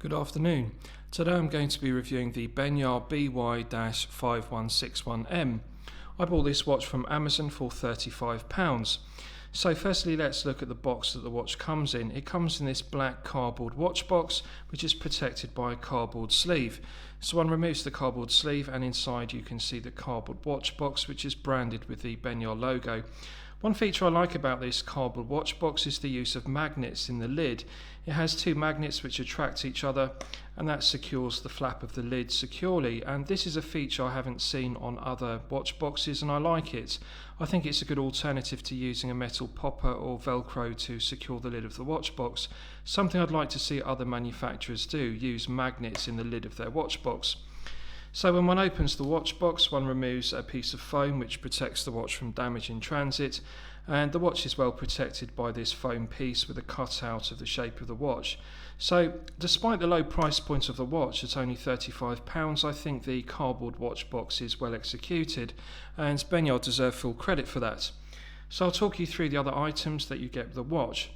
Good afternoon. Today I'm going to be reviewing the Benyar BY-5161M. I bought this watch from Amazon for £35. So firstly, let's look at the box that the watch comes in. It comes in this black cardboard watch box, which is protected by a cardboard sleeve. So one removes the cardboard sleeve and inside you can see the cardboard watch box, which is branded with the Benyar logo. One feature I like about this cardboard watch box is the use of magnets in the lid. It has two magnets which attract each other, and that secures the flap of the lid securely, and this is a feature I haven't seen on other watch boxes and I like it. I think it's a good alternative to using a metal popper or velcro to secure the lid of the watch box. Something I'd like to see other manufacturers do, use magnets in the lid of their watch box. So when one opens the watch box, one removes a piece of foam which protects the watch from damage in transit, and the watch is well protected by this foam piece with a cutout of the shape of the watch. So despite the low price point of the watch at only £35, I think the cardboard watch box is well executed, and Benyar deserve full credit for that. So I'll talk you through the other items that you get with the watch.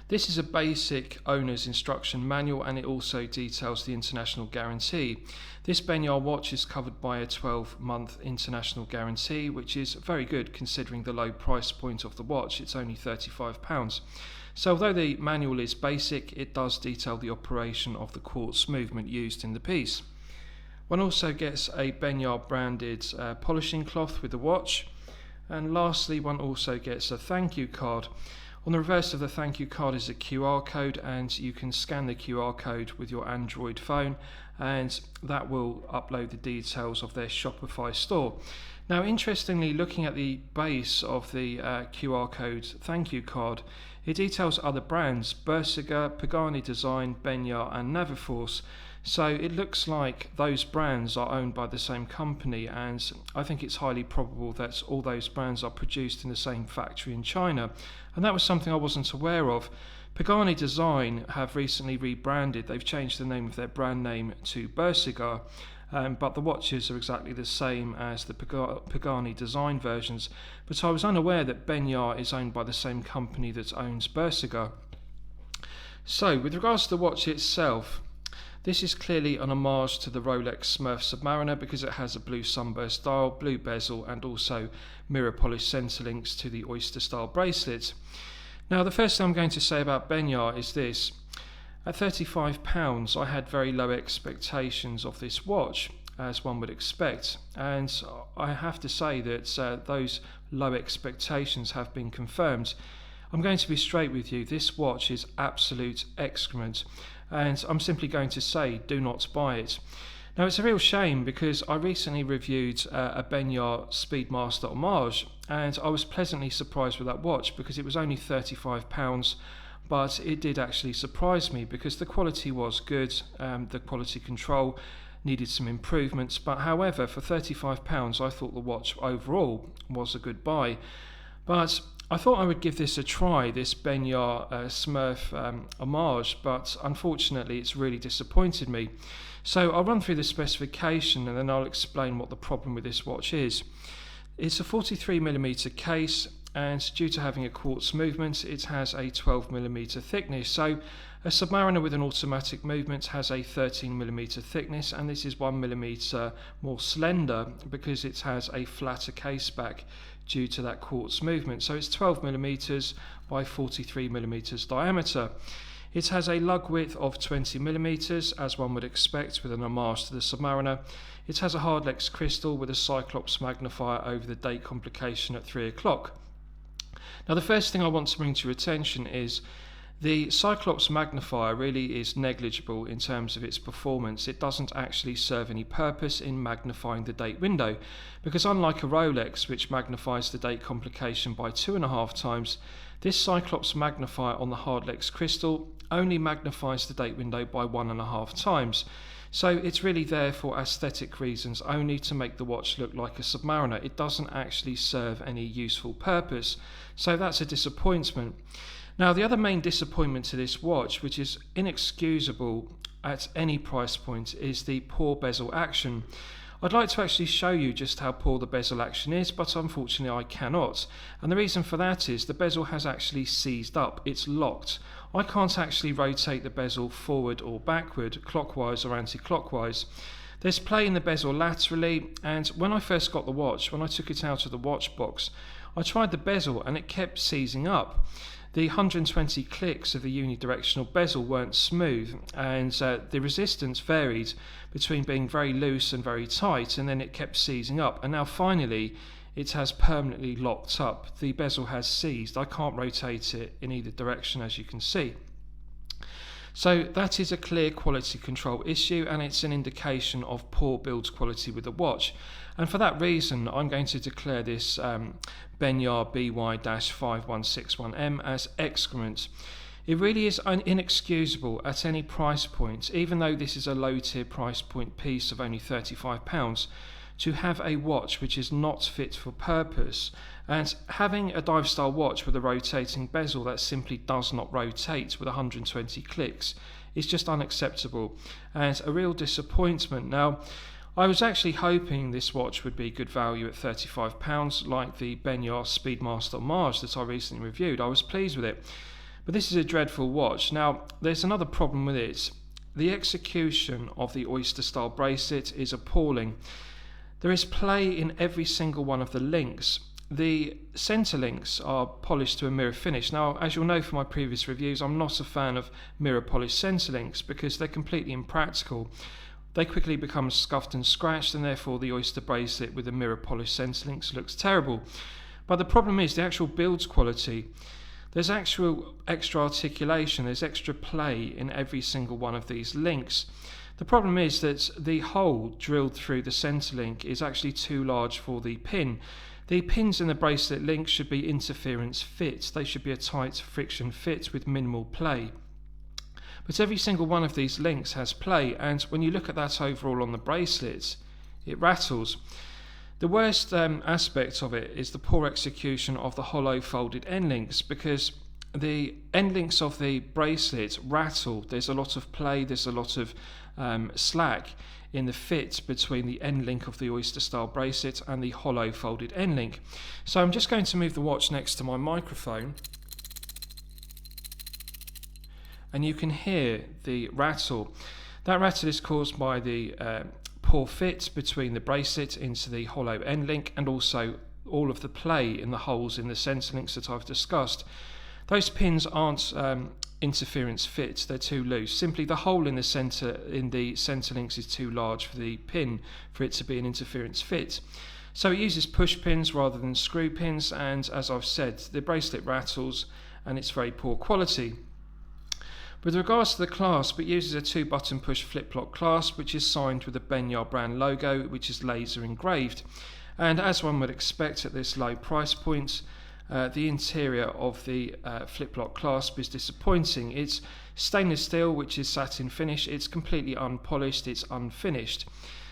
This is a basic owner's instruction manual, and it also details the international guarantee. This Benyar watch is covered by a 12-month international guarantee, which is very good considering the low price point of the watch. It's only £35. So although the manual is basic, it does detail the operation of the quartz movement used in the piece. One also gets a Benyar branded polishing cloth with the watch. And lastly, one also gets a thank you card. On the reverse of the thank you card is a QR code, and you can scan the QR code with your Android phone, and that will upload the details of their Shopify store. Now, interestingly, looking at the base of the QR code thank you card, it details other brands: Bezel, Pagani Design, Benyar and Naviforce. So it looks like those brands are owned by the same company, and I think it's highly probable that all those brands are produced in the same factory in China, and that was something I wasn't aware of. Pagani Design have recently rebranded. They've changed the name of their brand name to Bezel, but the watches are exactly the same as the Pagani Design versions, but I was unaware that Benyar is owned by the same company that owns Bezel. So with regards to the watch itself, this is clearly an homage to the Rolex Smurf Submariner because it has a blue sunburst dial, blue bezel, and also mirror polished center links to the oyster style bracelet. Now, the first thing I'm going to say about Benyar is this. At £35, I had very low expectations of this watch, as one would expect, and I have to say that those low expectations have been confirmed. I'm going to be straight with you. This watch is absolute excrement, and I'm simply going to say do not buy it. Now, it's a real shame because I recently reviewed a Benyar Speedmaster Homage, and I was pleasantly surprised with that watch because it was only £35, but it did actually surprise me because the quality was good, the quality control needed some improvements, but however, for £35 I thought the watch overall was a good buy. But I thought I would give this a try, this Benyar Smurf Homage, but unfortunately it's really disappointed me. So I'll run through the specification and then I'll explain what the problem with this watch is. It's a 43mm case, and due to having a quartz movement, it has a 12mm thickness. So a Submariner with an automatic movement has a 13mm thickness, and this is 1mm more slender because it has a flatter case back due to that quartz movement. So it's 12mm by 43mm diameter. It has a lug width of 20mm, as one would expect with an homage to the Submariner. It has a hardlex crystal with a Cyclops magnifier over the date complication at 3 o'clock. Now, the first thing I want to bring to your attention is the Cyclops magnifier really is negligible in terms of its performance. It doesn't actually serve any purpose in magnifying the date window, because unlike a Rolex, which magnifies the date complication by 2.5 times, this Cyclops magnifier on the hardlex crystal only magnifies the date window by 1.5 times. So it's really there for aesthetic reasons, only to make the watch look like a Submariner. It doesn't actually serve any useful purpose, so that's a disappointment. Now, the other main disappointment to this watch, which is inexcusable at any price point, is the poor bezel action. I'd like to actually show you just how poor the bezel action is, but unfortunately I cannot. And the reason for that is the bezel has actually seized up, it's locked. I can't actually rotate the bezel forward or backward, clockwise or anti-clockwise. There's play in the bezel laterally, and when I first got the watch, when I took it out of the watch box, I tried the bezel and it kept seizing up. The 120 clicks of a unidirectional bezel weren't smooth, and the resistance varied between being very loose and very tight, and then it kept seizing up, and now finally it has permanently locked up. The bezel has seized. I can't rotate it in either direction, as you can see. So that is a clear quality control issue, and it's an indication of poor build quality with the watch. And for that reason, I'm going to declare this Benyar BY-5161M as excrement. It really is inexcusable at any price point, even though this is a low tier price point piece of only £35, to have a watch which is not fit for purpose. And having a dive style watch with a rotating bezel that simply does not rotate with 120 clicks is just unacceptable and a real disappointment. Now, I was actually hoping this watch would be good value at £35, like the Benyar Speedmaster Homage that I recently reviewed. I was pleased with it, but this is a dreadful watch. Now, there's another problem with it. The execution of the oyster style bracelet is appalling. There is play in every single one of the links. The centre links are polished to a mirror finish. Now, as you'll know from my previous reviews, I'm not a fan of mirror polished centre links because they're completely impractical. They quickly become scuffed and scratched, and therefore the oyster bracelet with the mirror polished centre links looks terrible. But the problem is the actual build quality. There's actual extra articulation, there's extra play in every single one of these links. The problem is that the hole drilled through the centre link is actually too large for the pin. The pins in the bracelet links should be interference fit. They should be a tight friction fit with minimal play. But every single one of these links has play, and when you look at that overall on the bracelets, it rattles. The worst aspect of it is the poor execution of the hollow folded end links, because the end links of the bracelet rattle. There's a lot of play, there's a lot of slack in the fit between the end link of the oyster style bracelet and the hollow folded end link. So I'm just going to move the watch next to my microphone, and you can hear the rattle. That rattle is caused by the poor fit between the bracelet into the hollow end link, and also all of the play in the holes in the centre links that I've discussed. Those pins aren't interference fit, they're too loose. Simply the hole in the centre links is too large for the pin for it to be an interference fit. So it uses push pins rather than screw pins, and as I've said, the bracelet rattles and it's very poor quality. With regards to the clasp, it uses a 2-button push flip-lock clasp which is signed with the Benyar brand logo, which is laser engraved. And as one would expect at this low price point, the interior of the flip-lock clasp is disappointing. It's stainless steel, which is satin finish. It's completely unpolished, it's unfinished.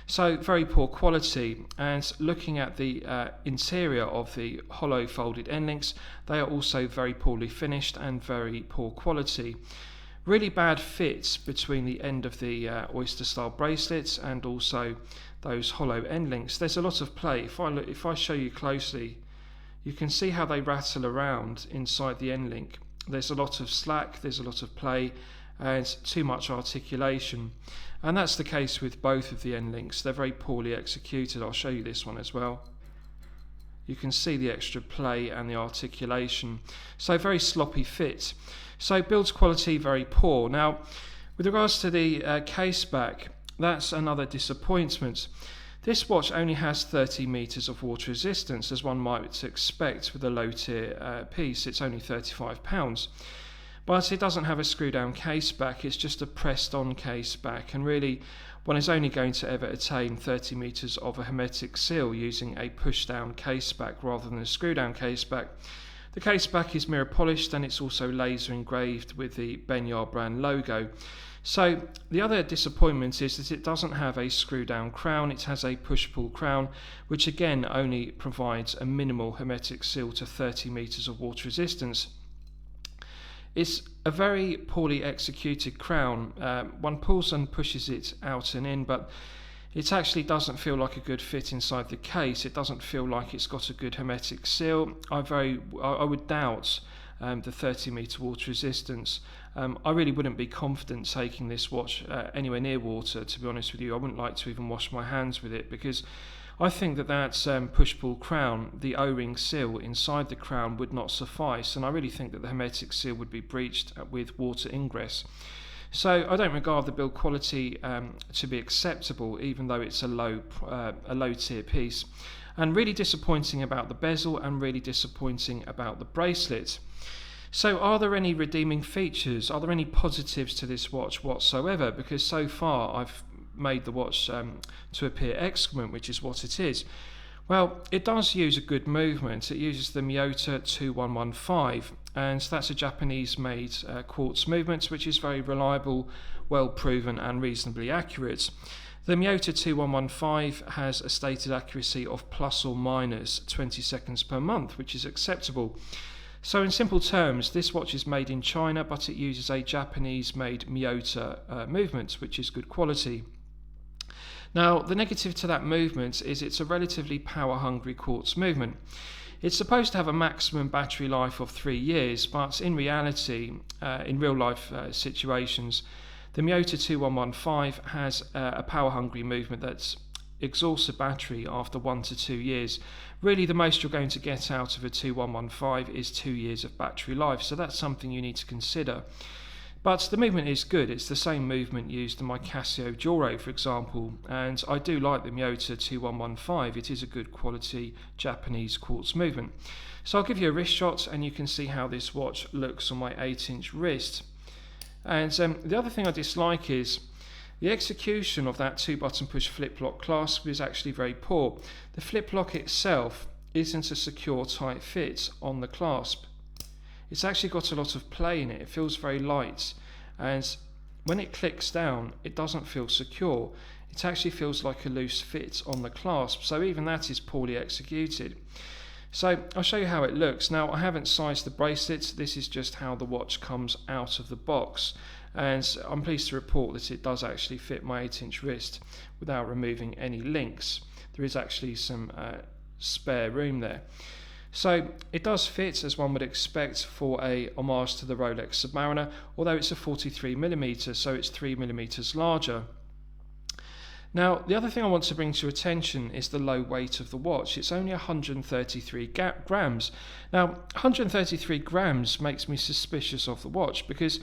So very poor quality. And looking at the interior of the hollow folded end links, they are also very poorly finished and very poor quality. Really bad fits between the end of the oyster style bracelets and also those hollow end links. There's a lot of play. If I show you closely, you can see how they rattle around inside the end link. There's a lot of slack, there's a lot of play, and too much articulation. And that's the case with both of the end links. They're very poorly executed. I'll show you this one as well. You can see the extra play and the articulation. So very sloppy fit. So build quality very poor. Now, with regards to the case back, that's another disappointment. This watch only has 30 meters of water resistance, as one might expect with a low tier piece. It's only £35. But it doesn't have a screw down case back, it's just a pressed on case back, and really one is only going to ever attain 30 meters of a hermetic seal using a push down case back rather than a screw down case back. The case back is mirror polished and it's also laser engraved with the Benyar brand logo. So the other disappointment is that it doesn't have a screw down crown, it has a push pull crown, which again only provides a minimal hermetic seal to 30 meters of water resistance. It's a very poorly executed crown. One pulls and pushes it out and in, but it actually doesn't feel like a good fit inside the case. It doesn't feel like it's got a good hermetic seal. I would doubt the 30-meter water resistance. I really wouldn't be confident taking this watch anywhere near water, to be honest with you. I wouldn't like to even wash my hands with it, because I think that push-pull crown, the O-ring seal inside the crown, would not suffice, and I really think that the hermetic seal would be breached with water ingress. So I don't regard the build quality to be acceptable, even though it's a low tier piece. And really disappointing about the bezel, and really disappointing about the bracelet. So are there any redeeming features? Are there any positives to this watch whatsoever? Because so far I've made the watch to appear excellent, which is what it is. Well, it does use a good movement. It uses the Miyota 2115, and that's a Japanese-made quartz movement, which is very reliable, well proven, and reasonably accurate. The Miyota 2115 has a stated accuracy of plus or minus 20 seconds per month, which is acceptable. So in simple terms, this watch is made in China, but it uses a Japanese-made Miyota movement, which is good quality. Now, the negative to that movement is it's a relatively power-hungry quartz movement. It's supposed to have a maximum battery life of 3 years, but in reality, in real-life situations, the Miyota 2115 has a power-hungry movement that exhausts a battery after 1 to 2 years. Really, the most you're going to get out of a 2115 is 2 years of battery life, so that's something you need to consider. But the movement is good. It's the same movement used in my Casio Joro, for example, and I do like the Miyota 2115. It is a good quality Japanese quartz movement. So I'll give you a wrist shot, and you can see how this watch looks on my 8-inch wrist. And the other thing I dislike is the execution of that 2-button push flip lock clasp is actually very poor. The flip lock itself isn't a secure tight fit on the clasp. It's actually got a lot of play in it. It feels very light, and when it clicks down, it doesn't feel secure. It actually feels like a loose fit on the clasp, so even that is poorly executed. So I'll show you how it looks. Now, I haven't sized the bracelet. This is just how the watch comes out of the box, and I'm pleased to report that it does actually fit my 8-inch wrist without removing any links. There is actually some spare room there. So it does fit as one would expect for a homage to the Rolex Submariner, although it's a 43mm, so it's 3mm larger. Now, the other thing I want to bring to your attention is the low weight of the watch. It's only 133 grams. Now, 133 grams makes me suspicious of the watch, because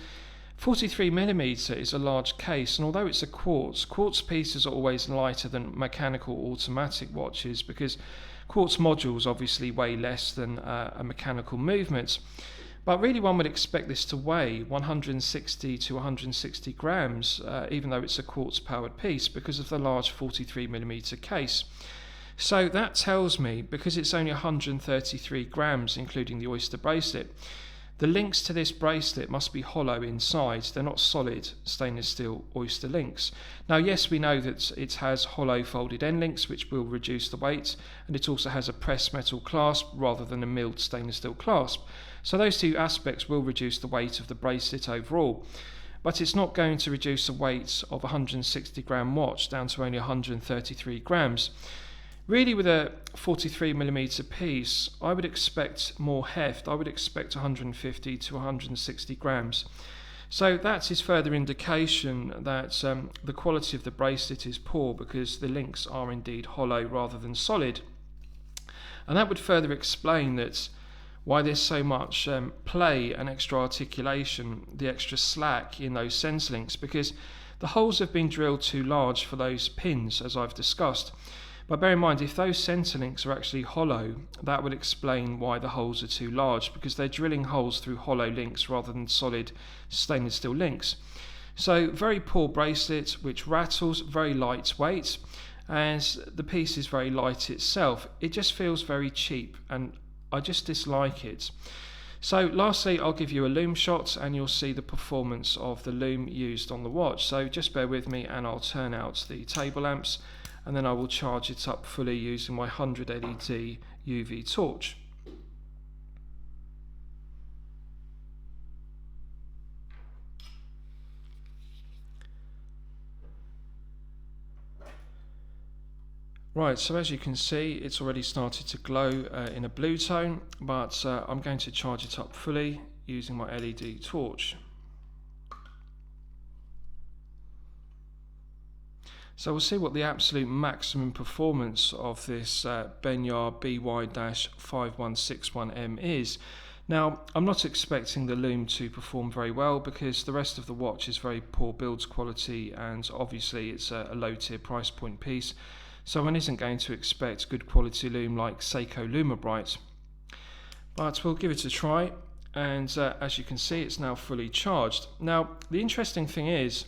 43mm is a large case, and although it's a quartz pieces are always lighter than mechanical automatic watches, because quartz modules obviously weigh less than a mechanical movement. But really, one would expect this to weigh 160 to 160 grams, even though it's a quartz-powered piece, because of the large 43mm case. So that tells me, because it's only 133 grams, including the oyster bracelet, the links to this bracelet must be hollow inside. They're not solid stainless steel oyster links. Now, yes, we know that it has hollow folded end links, which will reduce the weight, and it also has a pressed metal clasp rather than a milled stainless steel clasp. So those two aspects will reduce the weight of the bracelet overall. But it's not going to reduce the weight of a 160 gram watch down to only 133 grams. Really, with a 43mm piece, I would expect more heft. I would expect 150 to 160 grams. So that is further indication that the quality of the bracelet is poor, because the links are indeed hollow rather than solid. And that would further explain that why there's so much play and extra articulation, the extra slack in those center links, because the holes have been drilled too large for those pins, as I've discussed. But bear in mind, if those center links are actually hollow, that would explain why the holes are too large, because they're drilling holes through hollow links rather than solid stainless steel links. So very poor bracelet, which rattles, very lightweight, and the piece is very light itself. It just feels very cheap, and I just dislike it. So lastly, I'll give you a lume shot, and you'll see the performance of the lume used on the watch. So just bear with me, and I'll turn out the table lamps, and then I will charge it up fully using my 100 LED UV torch. Right, so as you can see, it's already started to glow in a blue tone, but I'm going to charge it up fully using my LED torch. So we'll see what the absolute maximum performance of this Benyar BY-5161M is. Now, I'm not expecting the Lume to perform very well because the rest of the watch is very poor build quality, and obviously it's a low tier price point piece, so one isn't going to expect good quality Lume like Seiko Lume Bright. But we'll give it a try, and as you can see, it's now fully charged. Now, the interesting thing is,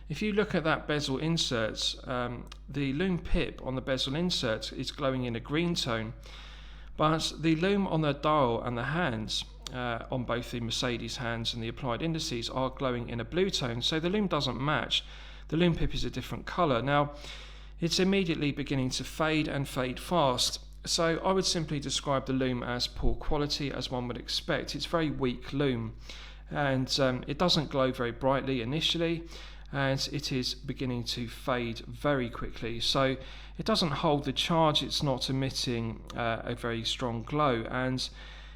if you look at that bezel insert, the Lume pip on the bezel insert is glowing in a green tone, but the Lume on the dial and the hands, on both the Mercedes hands and the applied indices, are glowing in a blue tone, so the Lume doesn't match. The Lume pip is a different colour. Now, it's immediately beginning to fade and fade fast, so I would simply describe the Lume as poor quality, as one would expect. It's very weak Lume, and it doesn't glow very brightly initially, and it is beginning to fade very quickly, so it doesn't hold the charge. It's not emitting a very strong glow, and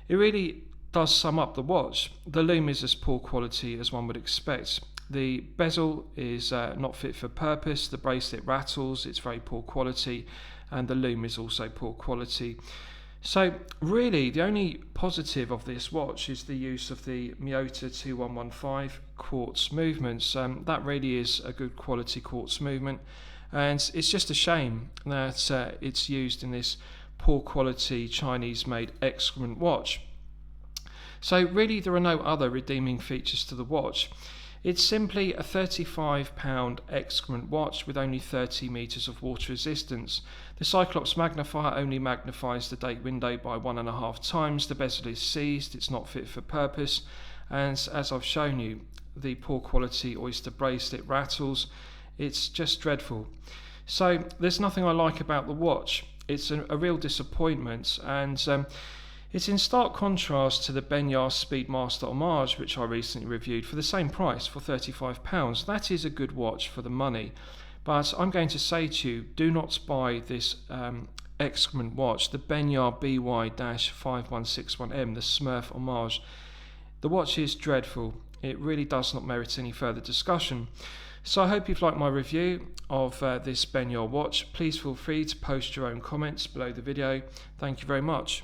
it really does sum up the watch. The Lume is as poor quality as one would expect. The bezel is not fit for purpose, the bracelet rattles, it's very poor quality, and the Lume is also poor quality. So really the only positive of this watch is the use of the Miyota 2115 quartz movements. That really is a good quality quartz movement, and it's just a shame that it's used in this poor quality Chinese made excrement watch. So really there are no other redeeming features to the watch. It's simply a £35 excrement watch with only 30 meters of water resistance. The Cyclops magnifier only magnifies the date window by 1.5 times. The bezel is seized, it's not fit for purpose, and as I've shown you, the poor quality oyster bracelet rattles. It's just dreadful. So there's nothing I like about the watch. It's a real disappointment, and it's in stark contrast to the Benyar Speedmaster Homage, which I recently reviewed for the same price, for £35. That is a good watch for the money, but I'm going to say to you, do not buy this excrement watch, the Benyar BY-5161M, the Smurf Homage. The watch is dreadful. It really does not merit any further discussion. So I hope you've liked my review of this Benyar watch. Please feel free to post your own comments below the video. Thank you very much.